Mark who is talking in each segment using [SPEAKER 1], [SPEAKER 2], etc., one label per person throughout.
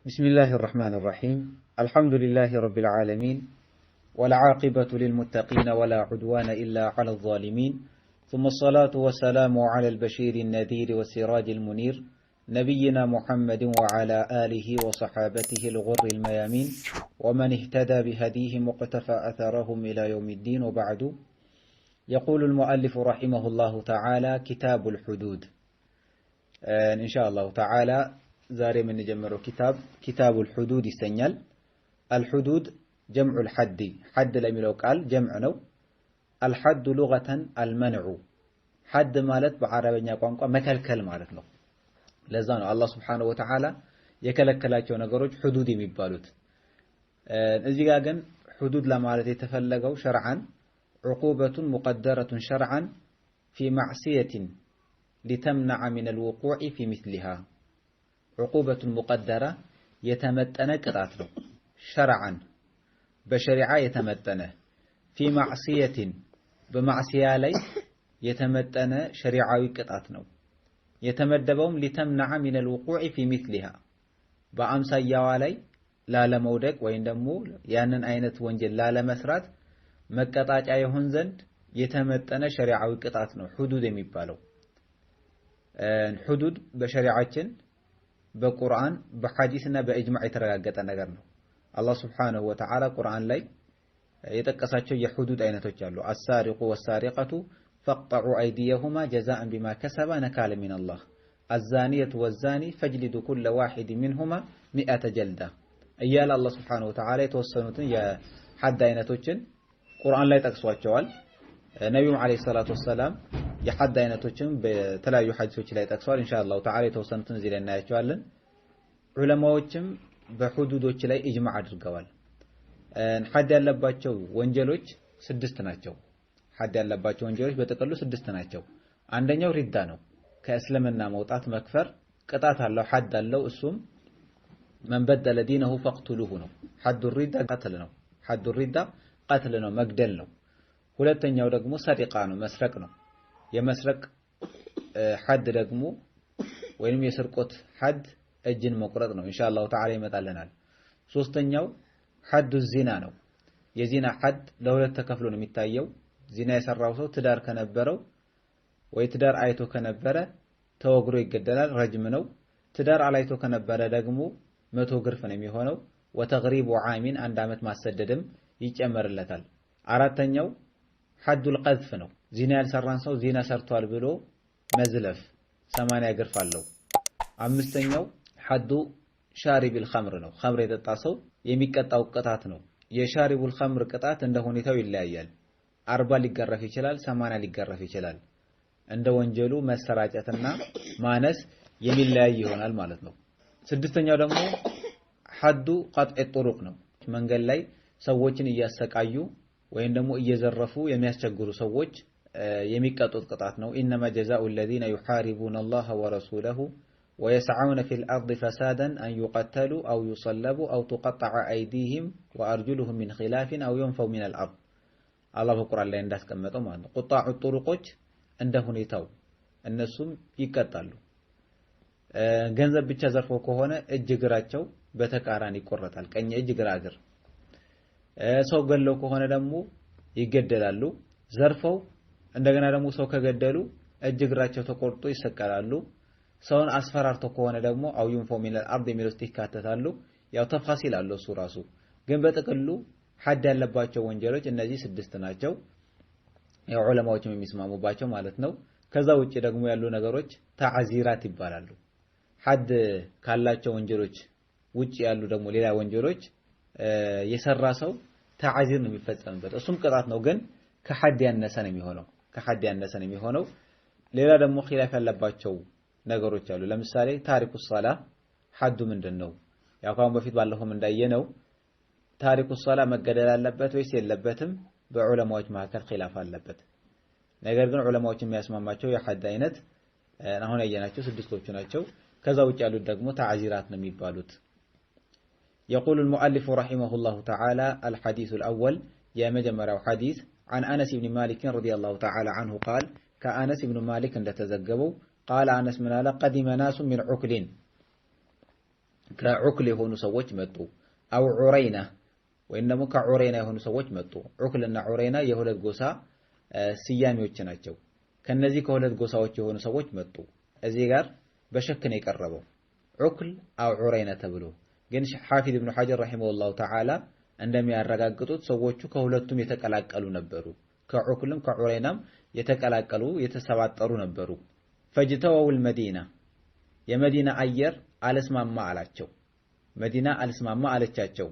[SPEAKER 1] بسم الله الرحمن الرحيم الحمد لله رب العالمين والعاقبة للمتقين ولا عدوان إلا على الظالمين ثم الصلاة والسلام على البشير النذير والسراج المنير نبينا محمد وعلى آله وصحابته الغر الميامين ومن اهتدى بهديهم واقتفى أثرهم إلى يوم الدين وبعد يقول المؤلف رحمه الله تعالى كتاب الحدود إن شاء الله تعالى ዛሬ የምንጀምረው ኪታብ الحدود ይሰኛል። الحدود جمع الحد حد ለሚለው ቃል ጀምዕ ነው። الحد لغة المنع حد ማለት በአረበኛ ቋንቋ መከልከል ማለት ነው። ለዛ ነው አላህ Subhanahu Wa Ta'ala የከለከላቸው ነገሮች حدود የሚባሉት። እዚህ ጋር ግን حدود ለማለት የተፈለገው شرعا عقوبة مقدرة شرعا في معصية لتمنع من الوقوع في مثلها عقوبة مقدرة يتمتنة قطعت له شرعا بشريعة يتمتنة في معصية بمعصية لي يتمتنة شريعة قطعت له يتمدبهم لتمنع من الوقوع في مثلها بأمسا يوالي لا لمودك وين دمو يانن أينت وانجل لا لمسرات مكتاج أيهن زند يتمتنة شريعة قطعت له حدود يميبالو حدود بشريعة በቁርአን በሐዲስና በእጅማዕ የተረጋገጠ ነገር ነው። አላህ Subhanahu Wa Ta'ala ቁርአን ላይ የጠቀሳቸው የሁዱድ አይነቶች አሉ። አሳሪቁ ወሳሪቀቱ ፈቅጠዑ አይዲየሁማ ጀዛአን ቢማ ከሰባ ነካለ ሚነላህ አዛኒየቱ ወዛኒ ፈጅሊዱ ኩለ ዋሂድ ሚንሁማ ሚአተ ጀልዳ እያለ አላህ Subhanahu Wa Ta'ala የተወሰኑትን የሐድ አይነቶችን ቁርአን ላይ ጠቅሷቸዋል። ነብዩ አለይሂ ሰላቱ ወሰላም የሐድ አይነቶችን በተለያዩ ሐዲሶች ላይ ጠቅሷል። ኢንሻአላህ ተዓላ የተወሰኑትን እዚህ ላይ እናያቸዋለን። ዑለማዎችም በሁዱዶች ላይ ኢጅማዕ አድርገዋል። ሐድ ያለባቸው ወንጀሎች 6 ናቸው። ሐድ ያለባቸው ወንጀሎች በጥቅሉ 6 ናቸው። አንደኛው ሪዳ ነው። ከእስልምና መውጣት መክፈር ቅጣት አለው፣ ሐድ አለው። እሱም መን በደለ ዲነሁ ፈቅቱሉሁ ነው። ሐዱ ሪዳ ቀትል ነው። ሐዱ ሪዳ ቀትል ነው፣ መግደል ነው። ሁለተኛው ደግሞ ሰሪቃ ነው፣ መስረቅ ነው። የመስረቅ ሐድ ደግሞ ወይንም የስርቆት ሐድ እጅን መቁረጥ ነው። ኢንሻአላህ ተዓላ ይመጣልናል። ሶስተኛው ሐዱ ዚና ነው። የዚና ሐድ ለሁለት ተከፍሎ ነው የሚታየው። ዚና የሰራው ሰው ትዳር ከነበረው ወይ ትዳር አይቶ ከነበረ ተወግሮ ይገደላል፣ ረጅም ነው። ትዳር አላይቶ ከነበረ ደግሞ 100 ግርፍ ነው የሚሆነው። ወተግሪቡ ዓሚን 1 ዓመት ማሰደድም ይጨመርለታል። አራተኛው ሐዱል ቀዝፍ ነው። ዚና ያልሰራን ሰው ዚና ሰርቷል ብሎ መዝለፍ 80 ግርፍ አለው። አምስተኛው ሐዱ ሻሪብል ኸምር ነው። ኸምር የጠጣ ሰው የሚቀጣው ቅጣት ነው። የሻሪቡል ኸምር ቅጣት እንደ ሁኔታው ይለያያል። 40 ሊገረፍ ይችላል፣ 80 ሊገረፍ ይችላል። እንደ ወንጀሉ መሰራጨትና ማነስ የሚለያይ ይሆናል ማለት ነው። ስድስተኛው ደግሞ ሐዱ ቀጥዕ ጡሩቅ ነው። መንገድ ላይ ሰዎችን እያሰቃዩ ወይም ደግሞ እየዘረፉ የሚያስቸግሩ ሰዎች የሚቀጡት ቅጣት ነው። ኢነማ ጀዛኡ الذين يحاربون الله ورسوله ويسعون في الأرض فسادا أن يقتلوا أو يصلبوا أو تقطع أيديهم وأرجلهم من خلاف أو ينفوا من الأرض الله በቁርአን ላይ እንዳስቀመጠው ማለት ነው። ቁጣዑ ጡሩቆች እንደ ሁኔታው እነሱም ይቀጣሉ። ገንዘብ ብቻ ዘርፈው ከሆነ እጅ እግራቸው በተቃራኒ ይቆረጣል። ቀኝ እጅ ግራ እግር። ሰው ገለው ከሆነ ደግሞ ይገደላሉ። ዘርፈው እንደገና ደግሞ ሰው ከገደሉ እጅ እግራቸው ተቆርጦ ይሰቀላሉ። ሰውን አስፈራርተው ከሆነ ደግሞ አው ይንፎ ሚነል አርድ የሚል ውስጥ ይካተታሉ። ያው ተፋሲል አለው እሱ ራሱ። ግን በጥቅሉ ሐድ ያለባቸው ወንጀሎች እነዚህ 6 ናቸው። ያው ዑለማዎችም የሚስማሙባቸው ማለት ነው። ከዛ ውጪ ደግሞ ያሉ ነገሮች ተዓዚራት ይባላሉ። ሐድ ካላቸው ወንጀሎች ውጪ ያሉ ደግሞ ሌላ ወንጀሎች የሰራ ሰው ተዓዚር ነው የሚፈጸምበት። እሱም ቅጣት ነው፣ ግን ከሐድ ያነሰ ነው የሚሆነው። ከሐድ ያነሰ ነው የሚሆነው። ሌላ ደግሞ ኺላፍ ያለባቸው ነገሮች አሉ። ለምሳሌ ታሪኩ ሶላ ሐዱ ምንድነው? ያው ካሁን በፊት ባለፈው እንዳየነው ታሪኩ ሶላ መገደል አለበት ወይስ የለበትም? በዑለማዎች መካከል ኺላፍ አለበት። ነገር ግን ዑለማዎች የሚያስማማቸው የሐድ አይነት አሁን ያየናቸው 6ቶቹ ናቸው። ከዛ ውጭ ያሉት ደግሞ ተዓዚራት ነው የሚባሉት። يقول المؤلف رحمه الله تعالى الحديث الأول يا مجمرة حديث عن أنس بن مالك رضي الله تعالى عنه قال كأنس بن مالك عند تزجبوا قال أنس من قدم ناس من عكل ከዑክል የሆኑ ሰዎች መጡ። አው ዑረይና ወይም ደግሞ ከዑረይና የሆኑ ሰዎች መጡ። ዑክልና ዑረይና የሁለት ጎሳ ስያሜዎች ናቸው። ከነዚህ ከሁለት ጎሳዎች የሆኑ ሰዎች መጡ። እዚህ ጋር በሸክ ነው የቀረበው ዑክል አው ዑረይና ተብሎ። ግን ሐፊዝ ኢብኑ ሐጀር ረሂመሁላሁ ተዓላ እንደሚያረጋግጡት ሰዎቹ ከሁለቱም የተቀላቀሉ ነበሩ። ከዑክልም ከዑረይናም የተቀላቀሉ የተሰባጠሩ ነበሩ። ፈጅተወውል መዲና የመዲና አየር አልስማማ አላቸው። መዲና አልስማማ አለቻቸው።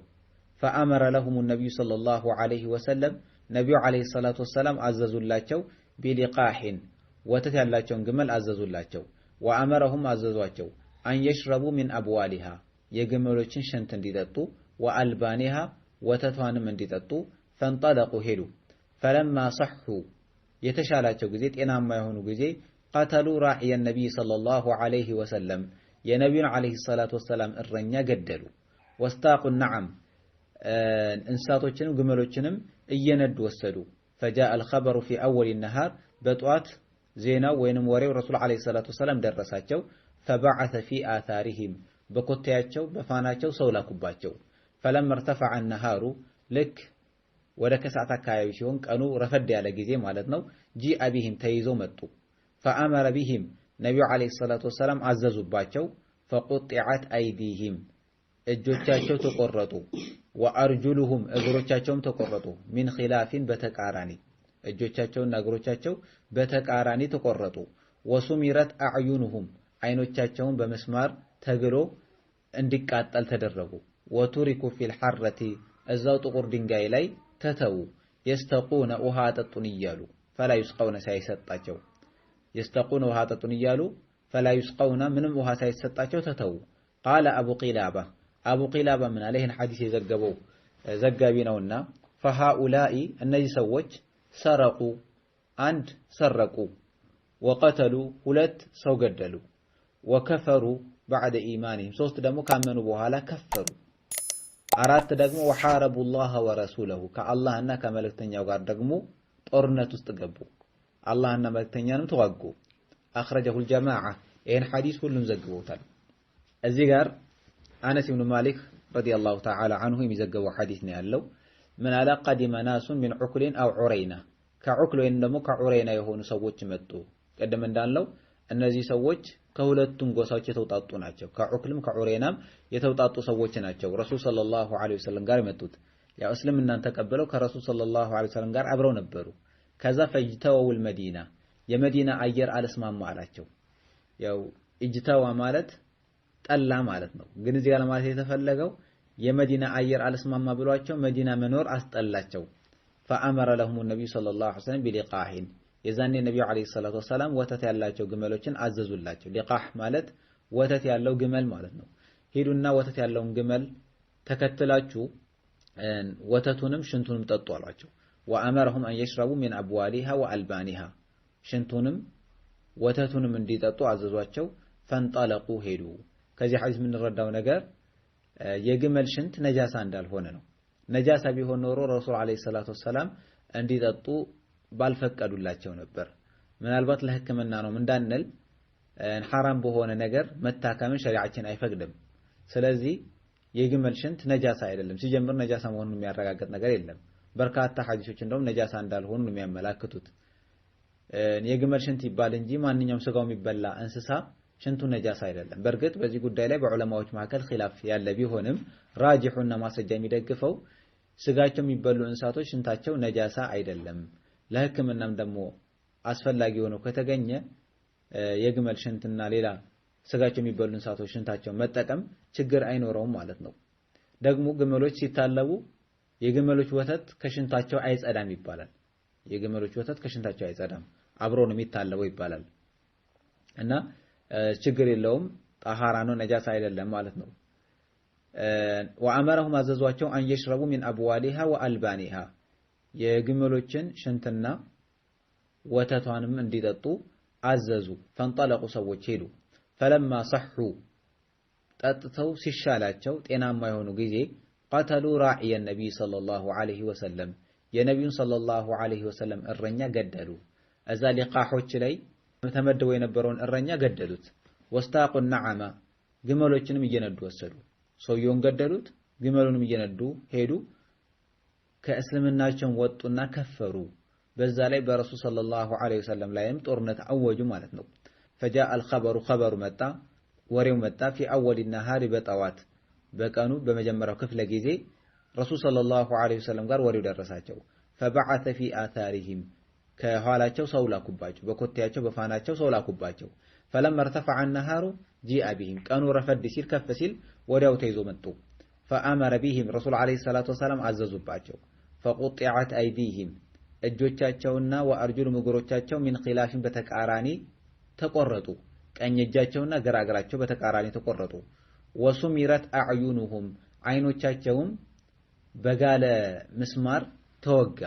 [SPEAKER 1] ፈአመረ ለሁም ነቢዩ ሰለላሁ ዐለይሂ ወሰለም ነቢዩ ዐለይሂ ሰላቱ ወሰላም አዘዙላቸው። ቢሊቃሒን ወተት ያላቸውን ግመል አዘዙላቸው። ወአመረሁም አዘዟቸው አንየሽረቡ ሚን አብዋሊሃ የግመሎችን ሽንት እንዲጠጡ፣ ወአልባኒሃ ወተቷንም እንዲጠጡ። ፈንጠለቁ ሄዱ። ፈለማ ሰሑ የተሻላቸው ጊዜ ጤናማ የሆኑ ጊዜ ቀተሉ ራዕየ ነቢይ ሰለላሁ ዐለይሂ ወሰለም የነቢዩን ዐለይሂ ሰላቱ ወሰላም እረኛ ገደሉ። ወስታቁ ነዓም እንስሳቶችንም ግመሎችንም እየነዱ ወሰዱ። ፈጃአ አልኸበሩ ፊ አወል ነሃር በጠዋት ዜናው ወይንም ወሬው ረሱል ዐለይሂ ሰላቱ ወሰላም ደረሳቸው። ፈበዐሰ ፊ አታሪሂም በኮቴያቸው በፋናቸው ሰው ላኩባቸው። ፈለማ እርተፈዐ ነሃሩ ልክ ወደ ከሰዓት አካባቢ ሲሆን ቀኑ ረፈድ ያለ ጊዜ ማለት ነው። ጂአ ቢሂም ተይዘው መጡ። ፈአመረ ቢሂም ነቢዩ ዐለይሂ ሰላቱ ወሰላም አዘዙባቸው። ፈቁጢዐት አይዲሂም እጆቻቸው ተቆረጡ። ወአርጁሉሁም እግሮቻቸውም ተቆረጡ። ሚን ኺላፊን በተቃራኒ እጆቻቸውና እግሮቻቸው በተቃራኒ ተቆረጡ። ወሱሚረት አዕዩኑሁም አይኖቻቸውን በመስማር ተግሎ እንዲቃጠል ተደረጉ። ወቱሪኩ ፊል ሐረቲ እዛው ጥቁር ድንጋይ ላይ ተተዉ። የስተቁነ ውሃ አጠጡን እያሉ ፈላ ይስቀውነ ሳይሰጣቸው የስተቁነ ውሃ አጠጡን እያሉ ፈላ ይስቀውነ ምንም ውሃ ሳይሰጣቸው ተተዉ። ቃለ አቡ ቂላባ ምን አለ? ይህን ሐዲስ የዘገበው ዘጋቢ ነውና ፈሃኡላኢ እነዚህ ሰዎች ሰረቁ አንድ ሰረቁ፣ ወቀተሉ ሁለት ሰው ገደሉ፣ ወከፈሩ ባዕደ ኢማኒሂም ሶስት ደግሞ ካመኑ በኋላ ከፈሩ፣ አራት ደግሞ ወሐረቡ ላህ ወረሱለሁ ከአላህና ከመልእክተኛው ጋር ደግሞ ጦርነት ውስጥ ገቡ፣ አላህና መልእክተኛንም ተዋጉ። አኽረጀሁል ጀማዓ ይህን ሐዲስ ሁሉም ዘግበውታል። እዚህ ጋር አነስ ብኑ ማሊክ ረዲየላሁ ተዓላ አንሁ የሚዘገበው ሐዲስ ነው ያለው። ምን አለ? ቀዲመ ናሱን ሚን ዑክሊን አው ዑረይና ከዑክል ወይም ደግሞ ከዑረይና የሆኑ ሰዎች መጡ። ቀደም እንዳለው እነዚህ ሰዎች ከሁለቱም ጎሳዎች የተውጣጡ ናቸው። ከዑክልም ከዑረይናም የተውጣጡ ሰዎች ናቸው። ረሱል ሰለላሁ ዐለይሂ ወሰለም ጋር የመጡት ያው እስልምናን ተቀበለው ከረሱል ሰለላሁ ዐለይሂ ወሰለም ጋር አብረው ነበሩ። ከዛ ፈጅተወውል መዲና የመዲና አየር አልስማማ አላቸው። ያው እጅተዋ ማለት ጠላ ማለት ነው። ግን እዚህ ጋር ማለት የተፈለገው የመዲና አየር አልስማማ ብሏቸው መዲና መኖር አስጠላቸው። ፈአመረ ለሁም ነቢዩ ሰለላሁ ዐለይሂ ወሰለም ቢሊቃሂን የዛኔ ነቢዩ ዐለይሂ ሰላቱ ወሰላም ወተት ያላቸው ግመሎችን አዘዙላቸው። ሊቃህ ማለት ወተት ያለው ግመል ማለት ነው። ሂዱና ወተት ያለውን ግመል ተከትላችሁ ወተቱንም ሽንቱንም ጠጡ አሏቸው። ወአመረሁም አን የሽረቡ ሚን አብዋሊሃ ወአልባኒሃ ሽንቱንም ወተቱንም እንዲጠጡ አዘዟቸው። ፈንጠለቁ ሄዱ። ከዚህ ሐዲስ የምንረዳው ነገር የግመል ሽንት ነጃሳ እንዳልሆነ ነው። ነጃሳ ቢሆን ኖሮ ረሱል ዐለይሂ ሰላቱ ወሰላም እንዲጠጡ ባልፈቀዱላቸው ነበር። ምናልባት ለሕክምና ነው እንዳንል ሐራም በሆነ ነገር መታከምን ሸሪዓችን አይፈቅድም። ስለዚህ የግመል ሽንት ነጃሳ አይደለም። ሲጀምር ነጃሳ መሆኑን የሚያረጋግጥ ነገር የለም። በርካታ ሐዲሶች እንደውም ነጃሳ እንዳልሆኑ ነው የሚያመላክቱት። የግመል ሽንት ይባል እንጂ ማንኛውም ስጋው የሚበላ እንስሳ ሽንቱ ነጃሳ አይደለም። በእርግጥ በዚህ ጉዳይ ላይ በዑለማዎች መካከል ኺላፍ ያለ ቢሆንም ራጂሑና ማስረጃ የሚደግፈው ስጋቸው የሚበሉ እንስሳቶች ሽንታቸው ነጃሳ አይደለም። ለሕክምናም ደግሞ አስፈላጊ ሆኖ ከተገኘ የግመል ሽንትና ሌላ ስጋቸው የሚበሉ እንስሳቶች ሽንታቸው መጠቀም ችግር አይኖረውም ማለት ነው። ደግሞ ግመሎች ሲታለቡ የግመሎች ወተት ከሽንታቸው አይጸዳም ይባላል። የግመሎች ወተት ከሽንታቸው አይጸዳም፣ አብሮ ነው የሚታለበው ይባላል። እና ችግር የለውም፣ ጣሃራ ነው፣ ነጃሳ አይደለም ማለት ነው። ወአመረሁም አዘዟቸው አን የሽረቡ ሚን አብዋሊሃ ወአልባኒሃ የግመሎችን ሽንትና ወተቷንም እንዲጠጡ አዘዙ። ፈንጠለቁ ሰዎች ሄዱ። ፈለማ ሰሑ ጠጥተው ሲሻላቸው ጤናማ የሆኑ ጊዜ ቀተሉ ራዕየ ነቢይ ሰለላሁ ዐለይሂ ወሰለም የነቢዩን ሰለላሁ ዐለይሂ ወሰለም እረኛ ገደሉ። እዛ ሊቃሖች ላይ ተመድበው የነበረውን እረኛ ገደሉት። ወስታቁ ነዓማ ግመሎችንም እየነዱ ወሰዱ። ሰውየውን ገደሉት ግመሉንም እየነዱ ሄዱ ከእስልምናቸው ወጡና ከፈሩ በዛ ላይ በረሱል ሰለላሁ ዐለይሂ ወሰለም ላይም ጦርነት አወጁ ማለት ነው فجاء الخبر خبر መጣ ወሬው መጣ في اول النهار በጠዋት በቀኑ በመጀመሪያው ክፍለ ጊዜ ረሱል ሰለላሁ ዐለይሂ ወሰለም ጋር ወሬው ደረሳቸው فبعث في آثارهم ከኋላቸው ሰው ላኩባቸው በኮቴያቸው በፋናቸው ሰው ላኩባቸው فلما ارتفع النهار جاء بهم ቀኑ ረፈድ ሲል ከፍ ሲል ወዲያው ተይዞ መጡ فأمر بهم رسول عليه الصلاة والسلام አዘዙባቸው فقطعت أيديهم እጆቻቸውና ወአርጁሉም እግሮቻቸው من خلاف በተቃራኒ ተቆረጡ ቀኝ እጃቸውና ግራ እግራቸው በተቃራኒ ተቆረጡ وسمرت أعينهم አይኖቻቸውም በጋለ ምስማር ተወጋ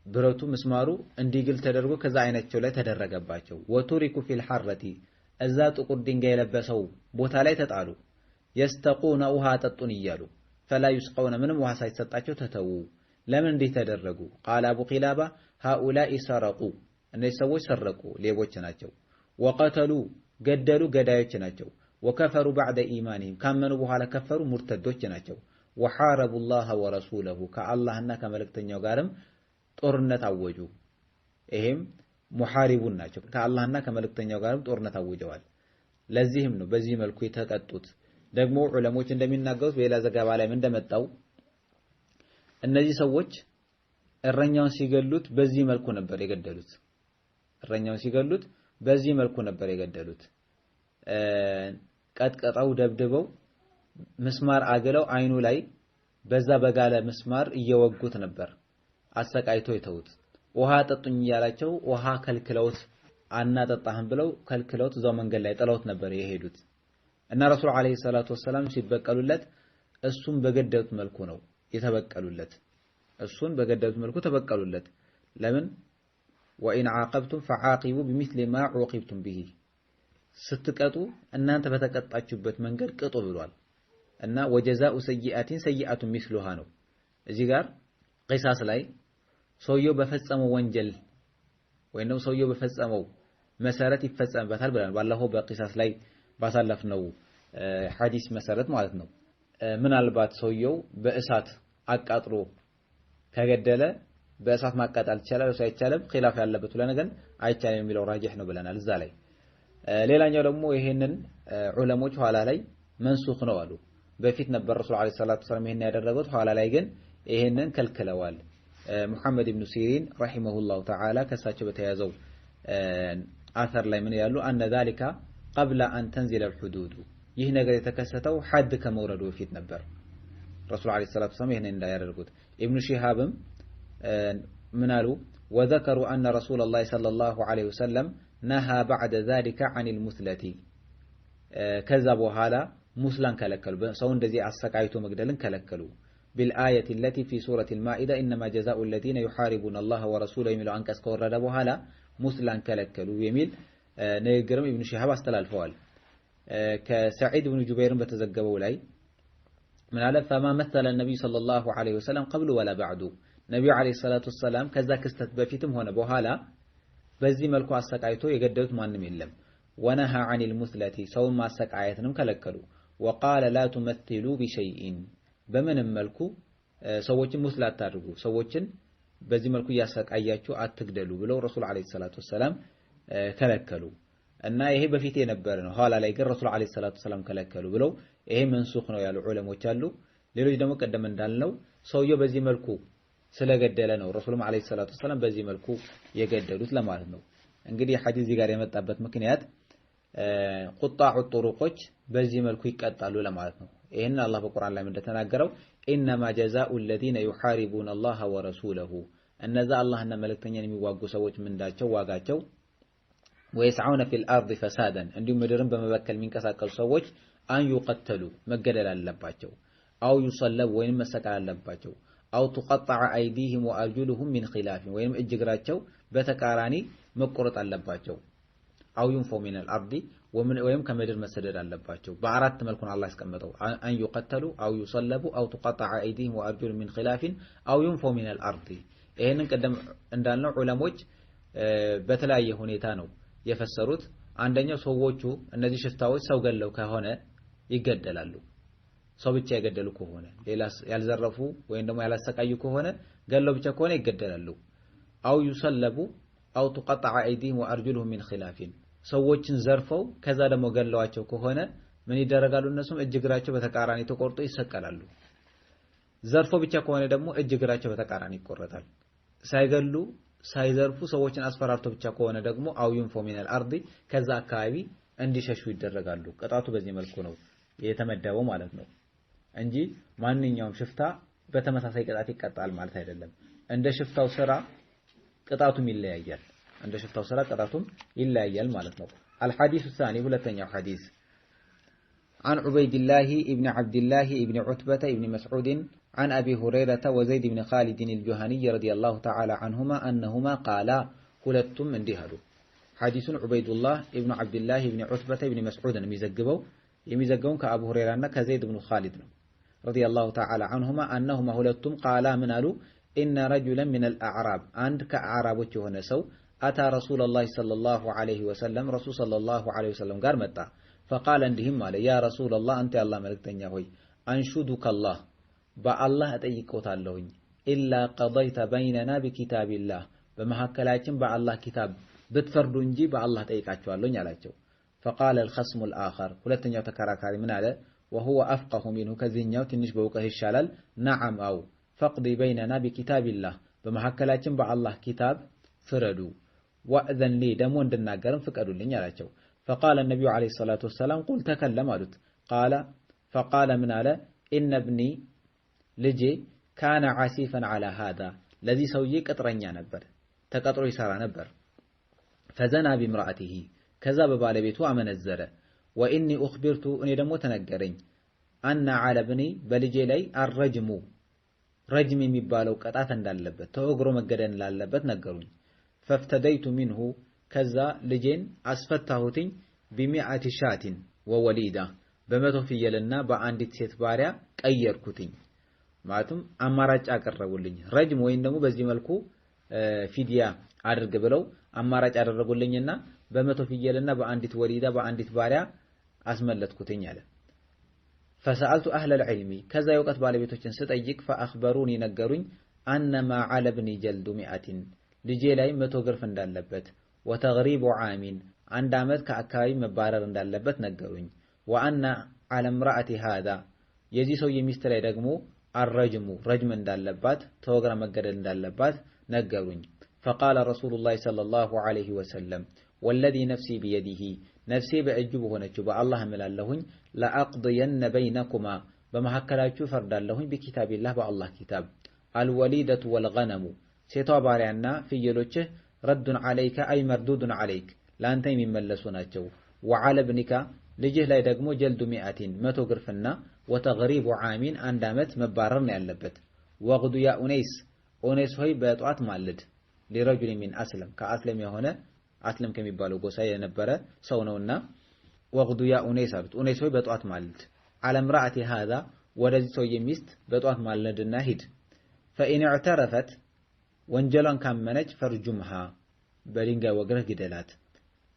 [SPEAKER 1] ብረቱ ምስማሩ እንዲግል ተደርጎ ከዛ አይናቸው ላይ ተደረገባቸው ወቱሪኩ ፊል ሐረቲ እዛ ጥቁር ድንጋይ የለበሰው ቦታ ላይ ተጣሉ يستقون ውሃ ጠጡን ይያሉ فلا يسقون ምንም ውሃ ሳይሰጣቸው ተተው ለምን እንዲህ ተደረጉ قال ابو قلابه هؤلاء سرقوا እነዚህ ሰዎች ሰረቁ ሌቦች ናቸው وقتلوا ገደሉ ገዳዮች ናቸው وكفروا بعد ايمانهم ካመኑ በኋላ ከፈሩ ሙርተዶች ናቸው وحاربوا الله ورسوله ከአላህና ከመልእክተኛው ጋርም ጦርነት አወጁ ይሄም ሙሐሪቡን ናቸው ከአላህና ከመልእክተኛው ጋርም ጦርነት አወጀዋል ለዚህም ነው በዚህ መልኩ የተቀጡት ደግሞ ዑለሞች እንደሚናገሩት በሌላ ዘገባ ላይ እንደመጣው እነዚህ ሰዎች እረኛውን ሲገሉት በዚህ መልኩ ነበር የገደሉት እረኛውን ሲገሉት በዚህ መልኩ ነበር የገደሉት ቀጥቀጣው ደብድበው ምስማር አገለው አይኑ ላይ በዛ በጋለ ምስማር እየወጉት ነበር አሰቃይቶ የተውት ውሃ ጠጡኝ ያላቸው ውሃ ከልክለውት አናጠጣህም ብለው ከልክለውት እዛው መንገድ ላይ ጥለውት ነበር የሄዱት እና ረሱል አለይሂ ሰላቱ ወሰለም ሲበቀሉለት እሱም በገደሉት መልኩ ነው የተበቀሉለት እሱን በገደሉት መልኩ ተበቀሉለት ለምን وإن عاقبتم فعاقبوا بمثل ما عوقبتم به ስትቀጡ እናንተ በተቀጣችሁበት መንገድ ቅጡ ብሏል እና وجزاء سيئات سيئة مثلها ነው እዚህ ጋር ቂሳስ ላይ ሰውየው በፈጸመው ወንጀል ወይንም ሰውየው በፈጸመው መሰረት ይፈጸምበታል ብለን ባለፈው በቂሳስ ላይ ባሳለፍነው ሐዲስ መሰረት ማለት ነው ምናልባት ሰውየው በእሳት አቃጥሎ ከገደለ በእሳት ማቃጠል ይችላል ወይስ አይቻልም ኺላፍ ያለበት ብለን ግን አይቻልም የሚለው ራጂህ ነው ብለናል እዛ ላይ ሌላኛው ደግሞ ይሄንን ዑለሞች ኋላ ላይ መንሱኽ ነው አሉ በፊት ነበር ረሱል አለይሂ ሰላቱ ወሰለም ይሄን ያደረጉት ኋላ ላይ ግን ይሄንን ከልክለዋል ሙሐመድ ኢብኑ ሲሪን ረሂመሁላሁ ተዓላ ከሳቸው በተያዘው አثር ላይ ምን ያሉ አነ ذلك قبل ان تنزل الحدود ይህ ነገር የተከሰተው ሐድ ከመውረዱ በፊት ነበር ረሱል አለይሂ ሰላቱ ወሰለም ይሄን እንዳያደርጉት ኢብኑ ሺሃብም ምን አሉ وذكروا ان رسول الله صلى الله عليه وسلم نهى بعد ذلك عن المثلة ከዛ በኋላ ሙስላን ከለከሉ ሰው እንደዚህ አሰቃይቶ መግደልን ከለከሉ بالآية التي في سورة المائدة إنما جزاء الذين يحاربون الله ورسوله يميلوا أنكس كورد بوهالا مسلان كلكلوا يميل نيجرم ابن شهاب استلال فوال كسعيد بن جبير بتزجبوا لي من على فما مثل النبي صلى الله عليه وسلم قبل ولا بعد نبي عليه الصلاة والسلام كذا كستت بفيتم هنا بوهالا بزي ملكو أسقايتو يقدرت ما نميلم ونهى عن المثلة سوى ما أسقايتنم كلكلوا وقال لا تمثلوا بشيء በምንም መልኩ ሰዎችን ሙስላ አታድርጉ ሰዎችን በዚህ መልኩ ያሰቃያችሁ አትግደሉ ብለው ረሱል አለይሂ ሰላቱ ወሰለም ከለከሉ እና ይሄ በፊት የነበረ ነው ኋላ ላይ ግን ረሱል አለይሂ ሰላቱ ወሰለም ከለከሉ ብለው ይሄ መንሱኽ ነው ያሉ ዑለሞች አሉ ሌሎች ደግሞ ቀደም እንዳልነው ሰውየው በዚህ መልኩ ስለገደለ ነው ረሱልም አለይሂ ሰላቱ ወሰለም በዚህ መልኩ የገደሉት ለማለት ነው እንግዲህ ሐዲስ ጋር የመጣበት ምክንያት ቁጣዑ ጡሩቆች በዚህ መልኩ ይቀጣሉ ለማለት ነው ይሄን አላህ በቁርአን ላይ እንደተናገረው ኢንማ ጀዛኡ الذين يحاربون الله ورسوله እነዛ አላህና መልእክተኛን የሚዋጉ ሰዎች ምንዳቸው ዋጋቸው ويسعون في الارض فسادا እንዲሁም ምድርን በመበከል የሚንቀሳቀሱ ሰዎች አን ይቀተሉ መገደል አለባቸው አው ይሰለቡ ወይም መሰቀል አለባቸው አው تقطع ايديهم وارجلهم من خلاف ወይም እጅግራቸው በተቃራኒ መቆረጥ አለባቸው አው ينفوا من الارض ወይም ከምድር መሰደድ አለባቸው በአራት መልኩ ነው አላህ ያስቀመጠው አን ይቀተሉ አው ይሰለቡ አው تقطع ايديهم وارجلهم من خلاف አው ينفوا من الارض ይሄንን ቀደም እንዳልነው ዑለሞች በተለያየ ሁኔታ ነው የፈሰሩት አንደኛው ሰዎቹ እነዚህ ሽፍታዎች ሰው ገለው ከሆነ ይገደላሉ ሰው ብቻ የገደሉ ከሆነ ሌላ ያልዘረፉ ወይም ደግሞ ያላሰቃዩ ከሆነ ገለው ብቻ ከሆነ ይገደላሉ። አው ይሰለቡ አው تقطع ايديهم وارجلهم من خلاف ሰዎችን ዘርፈው ከዛ ደግሞ ገለዋቸው ከሆነ ምን ይደረጋሉ? እነሱም እጅ እግራቸው በተቃራኒ ተቆርጦ ይሰቀላሉ። ዘርፈው ብቻ ከሆነ ደግሞ እጅ እግራቸው በተቃራኒ ይቆረጣል። ሳይገሉ ሳይዘርፉ ሰዎችን አስፈራርቶ ብቻ ከሆነ ደግሞ አው ይንፎ ሚነል አርዲ ከዛ አካባቢ እንዲሸሹ ይደረጋሉ። ቅጣቱ በዚህ መልኩ ነው የተመደበው ማለት ነው እንጂ ማንኛውም ሽፍታ በተመሳሳይ ቅጣት ይቀጣል ማለት አይደለም። እንደ ሽፍታው ስራ ቅጣቱም ይለያያል። እንደ ሽፍታው ስራ ቅጣቱም ይለያያል ማለት ነው። الحديث الثاني ሁለተኛው ሐዲስ عن عبيد الله ابن عبد الله ابن عتبة ابن مسعود عن أبي هريرة وزيد بن خالد الجهني رضي الله تعالى عنهما أنهما قالا ሁለቱም እንዲህ አሉ። ሐዲሱን ዑበይዱላህ ኢብኑ አብዱላህ ኢብኑ ዑትበተ ኢብኑ መስዑድ ነው የሚዘግበው ከአቡ ሁረይራና ከዘይድ ኢብኑ ኻሊድ ነው ረዲየላሁ ተዓላ ዐንሁማ አነሁማ ሁለቱም ቃላ ምን አሉ ኢነ ረጁለን ሚነል አዕራብ አንድ ከአዕራቦች የሆነ ሰው አታ ረሱለላህ ሰለላሁ ዐለይሂ ወሰለም ረሱል ሰለላሁ ዐለይሂ ወሰለም ጋር መጣ። ፈቃለ እንዲህም አለ ያ ረሱለላህ አንተ የአላህ መልእክተኛ ሆይ አንሹዱከላህ በአላህ እጠይቅዎታለሁኝ ኢላ ቀደይተ በይነና ቢኪታቢላህ በመሐከላችን በአላህ ኪታብ ብትፈርዱ እንጂ በአላህ ጠይቃቸዋለሁኝ አላቸው። فقال الخصم الآخر ሁለተኛው ተከራካሪ ምን አለ وهو أفقه منه ከዚህኛው ትንሽ በእውቀት ይሻላል نعم أو فقضي بيننا بكتاب الله በመሐከላችን በአላህ ኪታብ ፍረዱ وأذن لي ደግሞ እንድናገርም ፍቀዱልኝ አላቸው። فقال النبي عليه الصلاة والسلام قل تكلم አሉት። فقال من አለ إن ابني ልጄ كان عسيفا على هذا ለዚህ ሰውዬ ቅጥረኛ ነበር ተቀጥሮ ይሰራ ነበር። فزنا بامرأته ከዛ በባለቤቱ አመነዘረ። وإني أخبرت እኔ ደግሞ ተነገረኝ أن على ابني በልጄ ላይ الرجم ረጅም የሚባለው ቅጣት እንዳለበት ተወግሮ መገደል እንዳለበት ነገሩኝ። فافتديت منه ከዛ ልጄን አስፈታሁትኝ بمئة شاة ووليدة በመቶ ፍየልና በአንዲት ሴት ባሪያ ቀየርኩትኝ። ማለትም አማራጭ አቀረቡልኝ ረጅም ወይም ደግሞ በዚህ መልኩ ፊዲያ አድርግ ብለው አማራጭ ያደረጉልኝና በመቶ ፍየልና በአንዲት ወሊዳ በአንዲት ባሪያ አስመለጥኩትኝ አለ። فسألت أهل العلم ከዛ የውቀት ባለቤቶችን ስጠይቅ فأخبروني ነገሩኝ أنما على ابني جلد 100 ልጄ ላይ 100 ግርፍ እንዳለበት وتغريب عام አንድ አመት ከአካባቢ መባረር እንዳለበት ነገሩኝ። وأن على امرأة هذا የዚህ ሰው የሚስት ላይ ደግሞ الرجم ረጅም እንዳለባት ተወግራ መገደል እንዳለባት ነገሩኝ። فقال رسول الله صلى الله عليه وسلم والذي نفسي بيده نفسي በእጁ በሆነችው በአላህ እምላለሁኝ لأقضين بينكما በመሐከላችሁ ፈርዳለሁኝ በኪታቢላህ በአላህ ኪታብ الوليدة والغنم ሴቷ ባሪያና ፍየሎችህ ረዱን عليك أي مردود عليك ለአንተ የሚመለሱ ናቸው። وعلى ابنك ልጅህ ላይ ደግሞ ጀልዱ 100 ግርፍና وتغريب عام አንድ አመት መባረር ነው ያለበት። وغد يا ኡነይስ ሆይ በጧት ማልድ لرجل من أسلم ከአስለም የሆነ አስለም ከሚባለው ጎሳ የነበረ ሰው ነውና ወግዱ ያ ኡነይስ አሉት። ኡነይስ ሆይ በጧት ማልድ على امرأة هذا ወደዚህ ሰው የሚስት በጧት ማልድና ሂድ فإن اعترفت ወንጀሏን ካመነች فرجمها በድንጋይ ወግረህ ግደላት።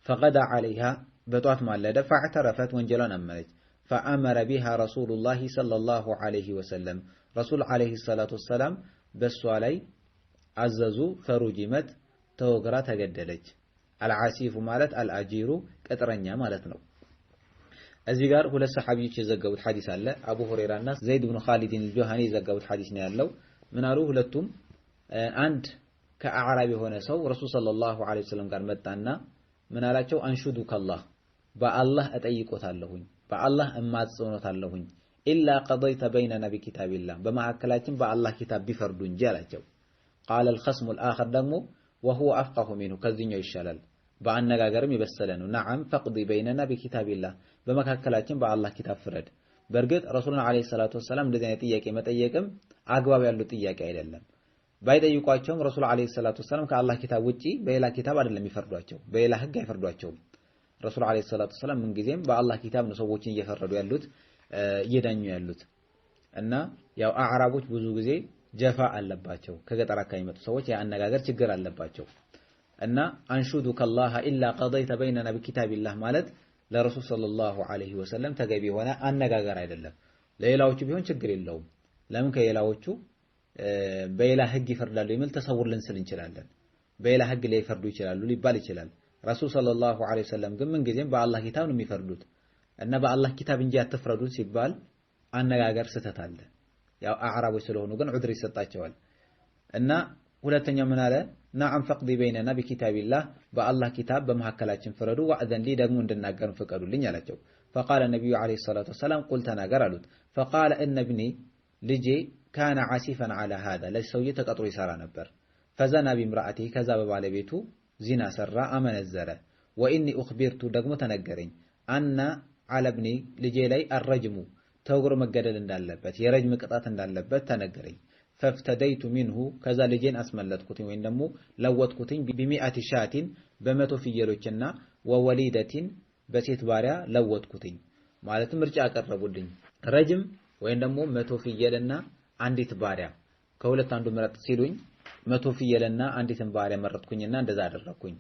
[SPEAKER 1] فغدا عليها በጧት ማለደ فاعترفت ወንጀሏን አመነች فأمر بها رسول الله صلى الله عليه وسلم رسول عليه الصلاة والسلام በሷ ላይ አዘዙ ፈሩጂመት ተወግራ ተገደለች። አልዓሲፉ ማለት አልአጂሩ ቅጥረኛ ማለት ነው። እዚህ ጋር ሁለት ሰሐቢዎች የዘገቡት ሐዲስ አለ። አቡ ሁረይራና ዘይድ ኢብኑ ኻሊድ አልጁሃኒ የዘገቡት ሐዲስ ነው ያለው። ምን አሉ ሁለቱም አንድ ከአዕራብ የሆነ ሰው ረሱል ሰለላሁ ዐለይሂ ወሰለም ጋር መጣና ምን አላቸው አንሹዱከላህ በአላህ እጠይቆታለሁኝ በአላህ እማጽኖታለሁኝ ኢላ ቀደይተ በይነና ቢኪታቢላህ በመሐከላችን በአላህ ኪታብ ቢፈርዱ እንጂ አላቸው። ቃለ الخصم الآخر ደግሞ وهو أفقه منه ከዚህኛው ይሻላል በአነጋገርም የበሰለ ነው። ነዓም ፈቅዲ በይነና ቢኪታቢላህ በመካከላችን በአላህ ኪታብ ፍረድ። በእርግጥ ረሱሉን ዐለይሂ ሰላቱ ወሰላም እንደዚህ አይነት ጥያቄ መጠየቅም አግባብ ያለው ጥያቄ አይደለም። ባይጠይቋቸውም ረሱል ዐለይሂ ሰላቱ ወሰላም ከአላህ ኪታብ ውጪ በሌላ ኪታብ አይደለም ይፈርዷቸው፣ በሌላ ህግ አይፈርዷቸውም። ረሱል ዐለይሂ ሰላቱ ወሰላም ምን ጊዜም በአላህ ኪታብ ነው ሰዎችን እየፈረዱ ያሉት እየዳኙ ያሉት። እና ያው አዕራቦች ብዙ ጊዜ ጀፋ አለባቸው ከገጠር አካባቢ የመጡ ሰዎች የአነጋገር ችግር አለባቸው። እና አንሹዱከላህ ኢላ ቀደይተ በይነና ቢኪታቢላህ ማለት ለረሱል ሰለላሁ ዐለይሂ ወሰለም ተገቢ የሆነ አነጋገር አይደለም። ለሌላዎቹ ቢሆን ችግር የለውም። ለምን ከሌላዎቹ በሌላ ህግ ይፈርዳሉ የሚል ተሰውር ልንስል እንችላለን። በሌላ ህግ ላይ ይፈርዱ ይችላሉ ሊባል ይችላል። ረሱል ሰለላሁ ዐለይሂ ወሰለም ግን ምንጊዜም በአላህ ኪታብ ነው የሚፈርዱት እና በአላህ ኪታብ እንጂ አትፍረዱት ሲባል አነጋገር ስህተት አለ። ያው አዕራቦች ስለሆኑ ግን ዑድር ይሰጣቸዋል። እና ሁለተኛው ምን አለ? ነዓም ፈቅዲ በይነና ቢኪታቢላህ በአላህ ኪታብ በመካከላችን ፍረዱ፣ ወአዘን ሊ ደግሞ እንድናገር ፍቀዱልኝ አላቸው። ፈቃለ ነቢዩ ዐለይሂ ሰላቱ ወሰላም ቁል ተናገር አሉት። ፈቃለ እነ ብኒ ልጄ ካነ ዓሲፈን ዐላ ሃዛ ለሰውዬ ተቀጥሮ ይሰራ ነበር። ፈዘና ቢምራአቲ ከዛ በባለቤቱ ዚና ሰራ አመነዘረ። ወኢኒ ኡኽቢርቱ ደግሞ ተነገረኝ አና ዐለ ብኒ ልጄ ላይ አረጅሙ ተወግሮ መገደል እንዳለበት የረጅም ቅጣት እንዳለበት ተነገረኝ። ፈፍተደይቱ ሚንሁ ከዛ ልጄን አስመለጥኩትኝ ወይም ደግሞ ለወጥኩትኝ ቢሚአቲ ሻቲን በመቶ ፍየሎችና ወወሊደቲን በሴት ባሪያ ለወጥኩትኝ። ማለትም ምርጫ አቀረቡልኝ ረጅም ወይም ደግሞ መቶ ፍየልና አንዲት ባሪያ ከሁለት አንዱ ምረጥ ሲሉኝ መቶ ፍየልና አንዲትን ባሪያ መረጥኩኝና እንደዛ አደረኩኝ።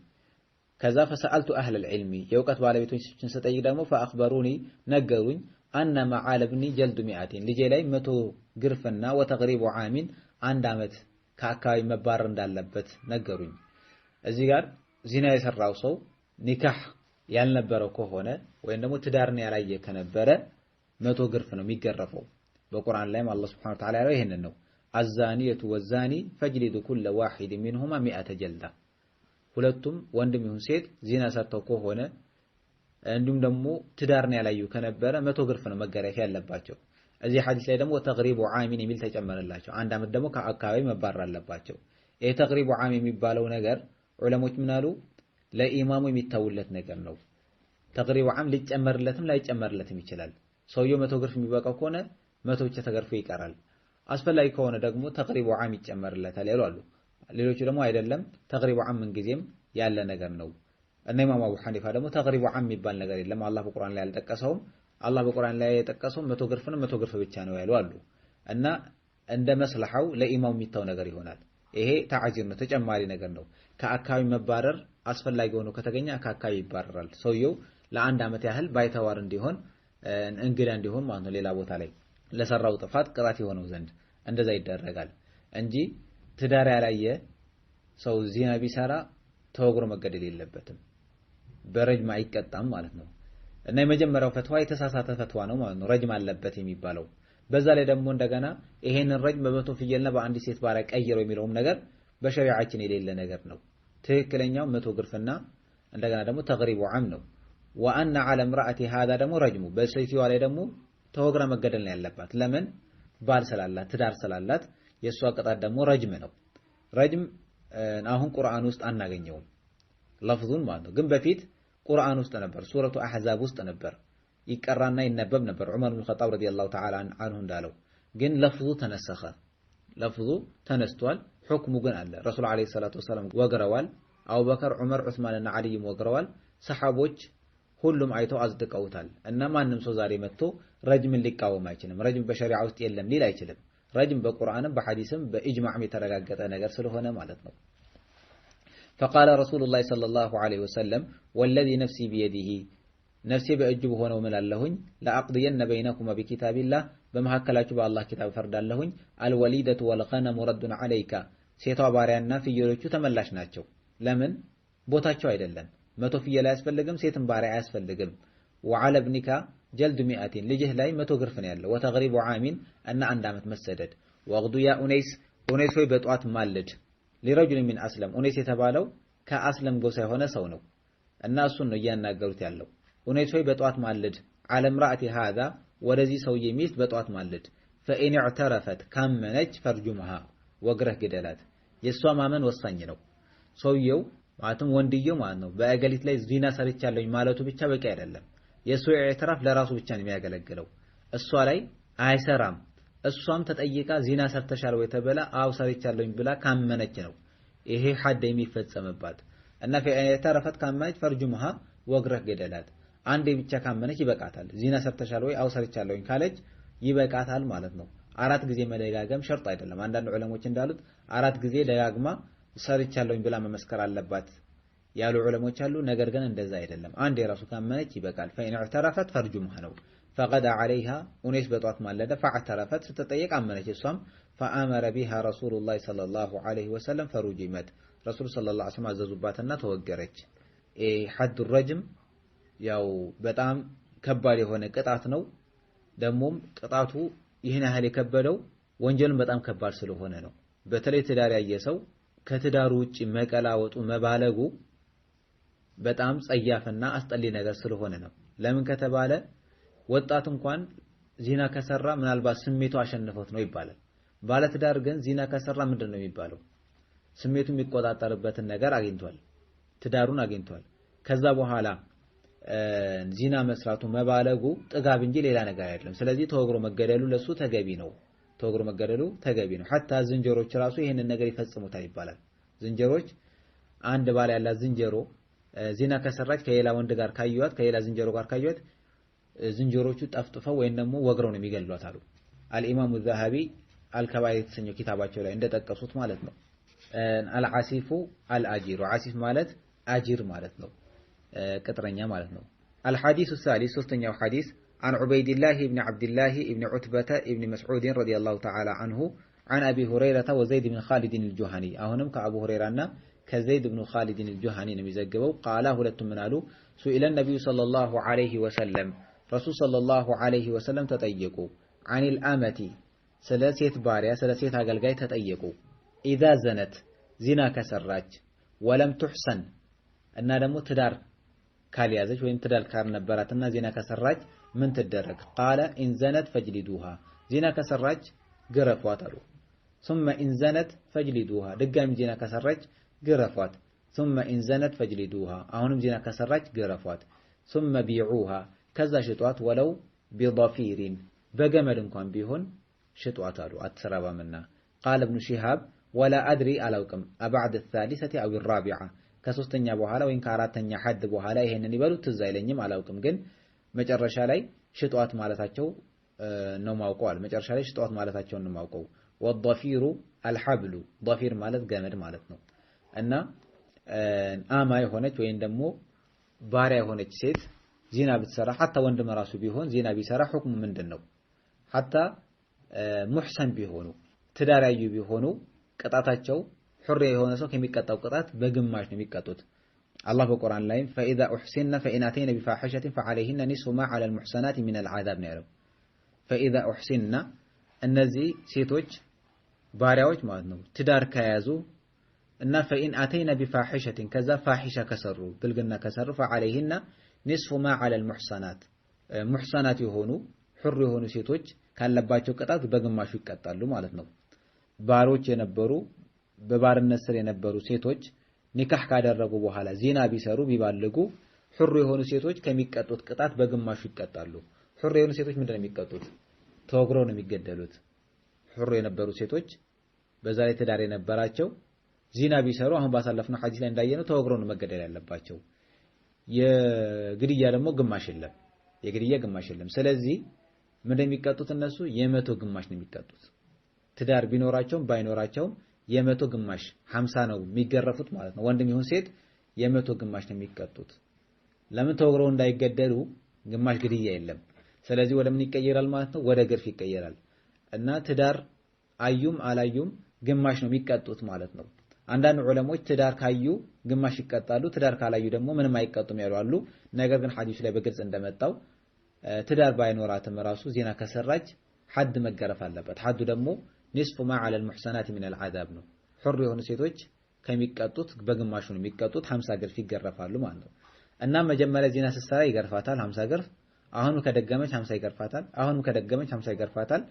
[SPEAKER 1] ከዛ ፈሰአልቱ አህለል ዒልሚ የእውቀት ባለቤቶችን ስጠይቅ ደግሞ ፈአኽበሩኒ ነገሩኝ አነ መዓለ ብኒ ጀልዱ ሚአቲን ልጄ ላይ መቶ ግርፍና ወተግሪቡ ዓሚን አንድ ዓመት ከአካባቢ መባረር እንዳለበት ነገሩኝ። እዚህ ጋር ዚና የሰራው ሰው ኒካህ ያልነበረው ከሆነ ወይም ደግሞ ትዳርን ያላየ ከነበረ መቶ ግርፍ ነው የሚገረፈው። በቁርአን ላይም አላህ ሱብሓነሁ ወተዓላ ያለው ይሄንን ነው። አዛኒየቱ ወዛኒ ፈጅሊዱ ኩለ ዋሂድ ሚንሁማ ሚአተ ጀልዳ። ሁለቱም ወንድም ይሁን ሴት ዚና ሰርተው ከሆነ እንዲሁም ደግሞ ትዳርን ያላዩ ከነበረ መቶ ግርፍ ነው መገረፍ ያለባቸው። እዚህ ሐዲስ ላይ ደግሞ ተግሪቡ ዓሚን የሚል ተጨመረላቸው። አንድ ዓመት ደግሞ ከአካባቢ መባረር አለባቸው። ይሄ ተግሪቡ ዓም የሚባለው ነገር ዑለሞች ምን አሉ? ለኢማሙ የሚታውለት ነገር ነው። ተግሪቡ ዓም ሊጨመርለትም ላይጨመርለትም ይችላል። ሰውየው መቶ ግርፍ የሚበቃው ከሆነ መቶ ብቻ ተገርፎ ይቀራል። አስፈላጊ ከሆነ ደግሞ ተግሪቡ ዓም ይጨመርለታል ያሉ አሉ። ሌሎቹ ደግሞ አይደለም ተግሪቡ ዓም ምንጊዜም ያለ ነገር ነው። እና ኢማም አቡ ሐኒፋ ደግሞ ተግሪቡ ዓም የሚባል ነገር የለም አላህ በቁርአን ላይ አልጠቀሰውም። አላህ በቁርአን ላይ የጠቀሰው መቶ ግርፍ ነው፣ መቶ ግርፍ ብቻ ነው ያሉ አሉ። እና እንደ መስለሐው ለኢማሙ የሚታው ነገር ይሆናል። ይሄ ተዓዚር ነው፣ ተጨማሪ ነገር ነው። ከአካባቢ መባረር አስፈላጊ ሆኖ ከተገኘ ከአካባቢ ይባረራል። ሰውየው ለአንድ ዓመት ያህል ባይተዋር እንዲሆን እንግዳ እንዲሆን ማለት ነው ሌላ ቦታ ላይ ለሰራው ጥፋት ቅጣት የሆነው ዘንድ እንደዛ ይደረጋል እንጂ ትዳር ያላየ ሰው ዚና ቢሰራ ተወግሮ መገደል የለበትም፣ በረጅም አይቀጣም ማለት ነው። እና የመጀመሪያው ፈትዋ የተሳሳተ ፈትዋ ነው ማለት ነው ረጅም አለበት የሚባለው። በዛ ላይ ደግሞ እንደገና ይሄንን ረጅም በመቶ ፍየልና በአንዲት ሴት ባሪያ ቀይረው የሚለውም ነገር በሸሪዓችን የሌለ ነገር ነው። ትክክለኛው መቶ ግርፍና እንደገና ደግሞ ተግሪቡ ዓም ነው። ወአነ ዐለ ምርአቲ ሃዛ ደግሞ ረጅሙ በሴትዋ ላይ ደግሞ ተወግራ መገደል ነው ያለባት። ለምን? ባል ስላላት ትዳር ስላላት የእሷ ቅጣት ደግሞ ረጅም ነው። ረጅም አሁን ቁርአን ውስጥ አናገኘውም ለፍዙን ማለት ነው። ግን በፊት ቁርአን ውስጥ ነበር፣ ሱረቱ አሕዛብ ውስጥ ነበር፣ ይቀራና ይነበብ ነበር። ዑመር ብን ኸጣብ ረዲየላሁ ተዓላ አንሁ እንዳለው ግን ለፍዙ ተነሰኸ፣ ለፍዙ ተነስቷል፣ ሁክሙ ግን አለ። ረሱል ዓለይሂ ሰላቱ ወሰላም ወግረዋል፣ አቡበከር፣ ዑመር፣ ዑስማንና ዓሊይም ወግረዋል። ሰሓቦች ሁሉም አይተው አጽድቀውታል። እና ማንም ሰው ዛሬ መጥቶ ረጅምን ሊቃወም አይችልም። ረጅም በሸሪዓ ውስጥ የለም ሊል አይችልም። ረጅም በቁርአንም በሐዲስም በኢጅማዕም የተረጋገጠ ነገር ስለሆነ ማለት ነው። ፈቃለ ረሱሉላህ ሰለላሁ ዐለይሂ ወሰለም ወለዚ ነፍሲ ቢየዲሂ ነፍሴ በእጁ በሆነው እምላለሁኝ ለአቅድየነ በይነኩማ ቢኪታቢላህ በመካከላችሁ በአላህ ኪታብ ፈርዳለሁኝ። አልወሊደቱ ወልገነሙ ረዱን ዐለይካ ሴቷ ባሪያና ፍየሎቹ ተመላሽ ናቸው። ለምን? ቦታቸው አይደለም። መቶ ፍየል አያስፈልግም፣ ሴትም ባሪያ አያስፈልግም። ወዐለ ብኒካ ጀልዱ ሚአቲን ልጅህ ላይ መቶ ግርፍ ነው ያለው። ወተግሪቡ ዓሚን እና አንድ ዓመት መሰደድ። ወግዱ ያ ኡነይስ ኡነይስ ሆይ በጧት ማልድ ሊረጁል ሚን አስለም ኡነይስ የተባለው ከአስለም ጎሳ የሆነ ሰው ነው እና እሱን ነው እያናገሩት ያለው። ኡነይስ ሆይ በጧት ማልድ ዐለ ምርአቲ ሃዛ ወደዚህ ሰውዬ ሚስት በጧት ማልድ። ፈኢን እዕተረፈት ካመነች ፈርጁምሃ ወግረህ ግደላት። የእሷ ማመን ወሳኝ ነው። ሰውየው ማለትም ወንድየው ማለት ነው በእገሊት ላይ ዚና ሰርቻለሁኝ ማለቱ ብቻ በቂ አይደለም። የእሱ ኢዕትራፍ ለራሱ ብቻ ነው የሚያገለግለው። እሷ ላይ አይሰራም። እሷም ተጠይቃ ዚና ሰርተሻል ወይ ተበላ አው ሰርቻለሁኝ ብላ ካመነች ነው ይሄ ሐድ የሚፈጸምባት። እና ፈኢዕተረፈት ካመነች ፈርጁምሃ ወግረህ ግደላት። አንዴ ብቻ ካመነች ይበቃታል። ዚና ሰርተሻል ወይ አው ሰርቻለሁኝ ካለች ይበቃታል ማለት ነው። አራት ጊዜ መደጋገም ሸርጥ አይደለም። አንዳንድ ዑለሞች እንዳሉት አራት ጊዜ ደጋግማ ሰርቻለሁኝ ብላ መመስከር አለባት ያሉ ዑለሞች አሉ። ነገር ግን እንደዛ አይደለም። አንድ የራሱ ካመነች ይበቃል። ፈኢን እዕተረፈት ፈርጁምሃ ነው። فغدا عليها ونيس بطوات مالده فاعترفت ستطيق امنت الصم فامر بها رسول الله صلى الله عليه وسلم فرجمت رسول صلى الله عليه وسلم አዘዙባትና ተወገረች حد الرجم ያው በጣም ከባድ የሆነ ቅጣት ነው ደሞም ቅጣቱ ይሄን ያህል የከበደው ወንጀልን በጣም ከባድ ስለሆነ ነው በተለይ ትዳር ያየሰው ከትዳሩ ውጪ መቀላወጡ መባለጉ በጣም ጸያፍና አስጠሊ ነገር ስለሆነ ነው ለምን ከተባለ ወጣት እንኳን ዚና ከሰራ ምናልባት ስሜቱ አሸንፎት ነው ይባላል ባለ ትዳር ግን ዚና ከሰራ ምንድነው የሚባለው ስሜቱ የሚቆጣጠርበትን ነገር አግኝቷል ትዳሩን አግኝቷል ከዛ በኋላ ዚና መስራቱ መባለጉ ጥጋብ እንጂ ሌላ ነገር አይደለም ስለዚህ ተወግሮ መገደሉ ለሱ ተገቢ ነው ተወግሮ መገደሉ ተገቢ ነው hatta ዝንጀሮች ራሱ ይሄንን ነገር ይፈጽሙታል ይባላል ዝንጀሮች አንድ ባል ያላት ዝንጀሮ ዚና ከሰራች ከሌላ ወንድ ጋር ካዩት ከሌላ ዝንጀሮ ጋር ካዩት ዝንጀሮቹ ጠፍጥፈው ወይን ደግሞ ወግረው ነው የሚገድሏት አሉ አልኢማሙ ዘሃቢ አልከባይር የተሰኘው ኪታባቸው ላይ እንደጠቀሱት ማለት ነው አልዓሲፉ አልአጂሩ ዓሲፍ ማለት አጂር ማለት ነው ቅጥረኛ ማለት ነው الحديث الثالث ሶስተኛው ሐዲስ عن عبيد الله بن عبد الله بن عتبة بن مسعود رضي الله تعالى عنه عن أبي هريرة وزيد بن خالد الجهني أهنم كأبو هريرة كزيد بن خالد الجهني نمزجبوا قال ሁለቱም ምን አሉ سئل النبي صلى الله عليه وسلم رسول صلى الله عليه وسلم تطيقوا عن الأمة سلاسيت باريا سلاسيت አገልጋይ ተጠየቁ إذا زنت زنا ከሰራች ولم تحسن እና ደግሞ ትዳር ካልያዘች ወይም ትዳር ካልነበራትና ዚና ከሰራች ምን ትደረግ قال إن زنت فجلدوها ዚና ከሰራች ግረፏት አሉ ثم إن زنت فجلدوها ድጋሚ ዚና ከሰራች ግረፏት ثم إن زنت فجلدوها አሁንም ዚና ከሰራች ግረፏት ثم بيعوها ከዛ ሽጧት ወለው بضفير በገመድ እንኳን ቢሆን ሽጧት አሉ አትሰራባምና قال ابن شهاب ولا أدري አላውቅም أبعد الثالثة أو الرابعة ከሶስተኛ በኋላ ወይን ከአራተኛ ሐድ በኋላ ይሄንን ይበሉ ትዝ አይለኝም አላውቅም ግን መጨረሻ ላይ ሽጧት ማለታቸው ነው ማውቀዋል መጨረሻ ላይ ሽጧት ማለታቸው ነው ማውቀው والضفير الحبل ضفير ማለት ገመድ ማለት ነው እና አማ የሆነች ወይን ደግሞ ባሪያ የሆነች ሴት ዚና ብትሰራ hatta ወንድም ራሱ ቢሆን ዚና ቢሰራ ሁክሙ ምንድነው hatta ሙህሰን ቢሆኑ ትዳር ያዩ ቢሆኑ ቅጣታቸው ሁር የሆነ ሰው ከሚቀጣው ቅጣት በግማሽ ነው የሚቀጡት አላህ በቁርአን ላይ فإذا أحسن فإن أتينا بفاحشة فعليهن نصف ما على المحسنات من العذاب ነው ያለው فإذا أحسن እነዚህ ሴቶች ባሪያዎች ማለት ነው ትዳር ከያዙ እና فإن أتينا بفاحشة ከዛ ፋሂሻ ከሰሩ ብልግና ከሰሩ فعليهن نصف ما على المحسنات محسنات የሆኑ ሁር የሆኑ ሴቶች ካለባቸው ቅጣት በግማሹ ይቀጣሉ ማለት ነው ባሮች የነበሩ በባርነት ስር የነበሩ ሴቶች ኒካህ ካደረጉ በኋላ ዚና ቢሰሩ ቢባልጉ ሁር የሆኑ ሴቶች ከሚቀጡት ቅጣት በግማሹ ይቀጣሉ ሁር የሆኑ ሴቶች ምንድነው የሚቀጡት ተወግረው ነው የሚገደሉት ሁር የነበሩ ሴቶች በዛ ላይ ትዳር የነበራቸው ዚና ቢሰሩ አሁን ባሳለፍነው ሐዲስ ላይ እንዳየነው ተወግረው ነው መገደል ያለባቸው የግድያ ደግሞ ግማሽ የለም የግድያ ግማሽ የለም ስለዚህ ምንድነው የሚቀጡት እነሱ የመቶ ግማሽ ነው የሚቀጡት ትዳር ቢኖራቸውም ባይኖራቸውም የመቶ ግማሽ 50 ነው የሚገረፉት ማለት ነው ወንድም ይሁን ሴት የመቶ ግማሽ ነው የሚቀጡት ለምን ተወግረው እንዳይገደሉ ግማሽ ግድያ የለም ስለዚህ ወደ ምን ይቀየራል ማለት ነው ወደ ግርፍ ይቀየራል እና ትዳር አዩም አላዩም ግማሽ ነው የሚቀጡት ማለት ነው አንዳንድ ዑለሞች ትዳር ካዩ ግማሽ ይቀጣሉ ትዳር ካላዩ ደግሞ ምንም አይቀጡም ያሉ ነገር ግን ሐዲስ ላይ በግልጽ እንደመጣው ትዳር ባይኖራትም ራሱ ዚና ከሰራች ሐድ መገረፍ አለበት ሐዱ ደግሞ نصف ما على المحسنات من العذاب ነው ሁር የሆኑ ሴቶች ከሚቀጡት በግማሹ ነው የሚቀጡት 50 ግርፍ ይገረፋሉ ማለት ነው እና መጀመሪያ ዚና ስትሰራ ይገርፋታል 50 ግርፍ አሁንም ከደገመች 50 ይገርፋታል አሁንም ከደገመች 50 ይገርፋታል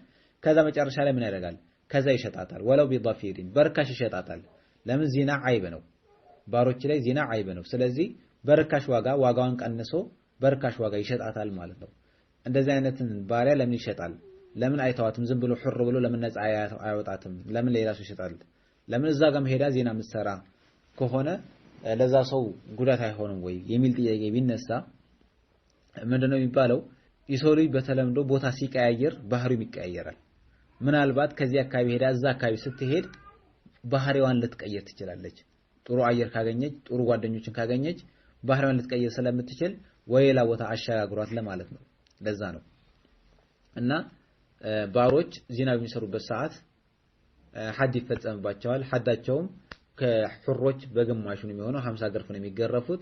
[SPEAKER 1] ከዛ መጨረሻ ላይ ምን ያደርጋል ከዛ ይሸጣታል ወለው ቢضفيرين በርካሽ ይሸጣታል ለምን ዚና አይብ ነው ባሮች ላይ ዚና አይብ ነው ስለዚህ በርካሽ ዋጋዋን ቀንሶ በርካሽ ዋጋ ይሸጣታል ማለት ነው እንደዚህ አይነትን ባሪያ ለምን ይሸጣል ለምን አይተዋትም ዝም ብሎ ሁር ብሎ ለምን ነፃ አይወጣትም ለምን ሌላ ሰው ይሸጣል ለምን እዛ ጋር መሄዳ ዜና ምትሰራ ከሆነ ለዛ ሰው ጉዳት አይሆንም ወይ የሚል ጥያቄ ቢነሳ ምንድነው የሚባለው የሰው ልጅ በተለምዶ ቦታ ሲቀያየር ባህሪው ይቀያየራል ምናልባት ከዚህ አካባቢ ሄዳ እዛ አካባቢ ስትሄድ ባህሪዋን ልትቀየር ትችላለች ጥሩ አየር ካገኘች ጥሩ ጓደኞችን ካገኘች ባህሪዋን ልትቀየር ስለምትችል ወይላ ቦታ አሻጋግሯት ለማለት ነው ለዛ ነው እና ባሮች ዚና በሚሰሩበት ሰዓት ሐድ ይፈጸምባቸዋል ሐዳቸውም ከሑሮች በግማሹ ነው የሚሆነው 50 ገርፍ ነው የሚገረፉት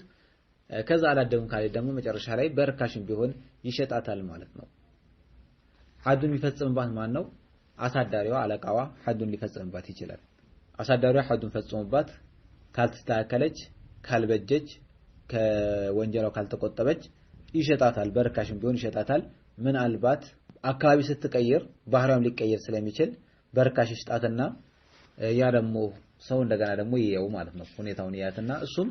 [SPEAKER 1] ከዛ አላደም ካለ ደግሞ መጨረሻ ላይ በርካሽም ቢሆን ይሸጣታል ማለት ነው ሐዱን የሚፈጽምባት ማን ነው አሳዳሪዋ አለቃዋ ሐዱን ሊፈጽምባት ይችላል አሳዳሪዋ ሐዱን ፈጽሞባት ካልተስተካከለች ካልበጀች ከወንጀላው ካልተቆጠበች ይሸጣታል በርካሽም ቢሆን ይሸጣታል ምናልባት አካባቢ ስትቀየር ባህሪያም ሊቀየር ስለሚችል በርካሽ ይሽጣትና ያ ደግሞ ሰው እንደገና ደግሞ ይየው ማለት ነው ሁኔታውን ያያትና እሱም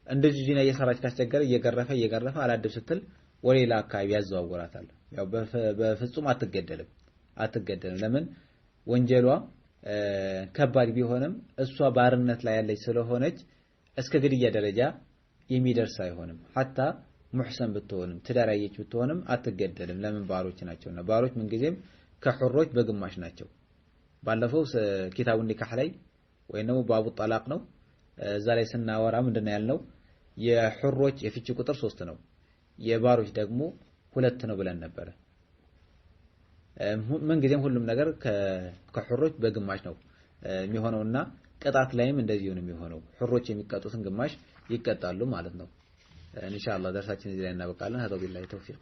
[SPEAKER 1] እንደዚህ ዚና እየሰራች ካስቸገረ እየገረፈ አላደብ ስትል ወሌላ አካባቢ ያዘዋውራታል ያው በፍጹም አትገደልም ለምን ወንጀሏ ከባድ ቢሆንም እሷ ባርነት ላይ ያለች ስለሆነች እስከ ግድያ ደረጃ የሚደርስ አይሆንም hatta ሙህሰን ብትሆንም ትዳራየች ብትሆንም አትገደልም ለምን ባሮች ናቸውና ባሮች ምን ጊዜም ከሑሮች በግማሽ ናቸው ባለፈው ኪታቡ ኒካህ ላይ ወይንም ባቡ ጠላቅ ነው እዛ ላይ ስናወራ ምንድነው ያልነው የሑሮች የፍቺ ቁጥር 3 ነው የባሮች ደግሞ 2 ነው ብለን ነበር ምን ጊዜም ሁሉም ነገር ከሑሮች በግማሽ ነው የሚሆነውና ቅጣት ላይም እንደዚሁ ነው የሚሆነው ሑሮች የሚቀጡትን ግማሽ ይቀጣሉ ማለት ነው ኢንሻአላህ ደርሳችን እዚህ ላይ እናበቃለን هذا بالله توفيق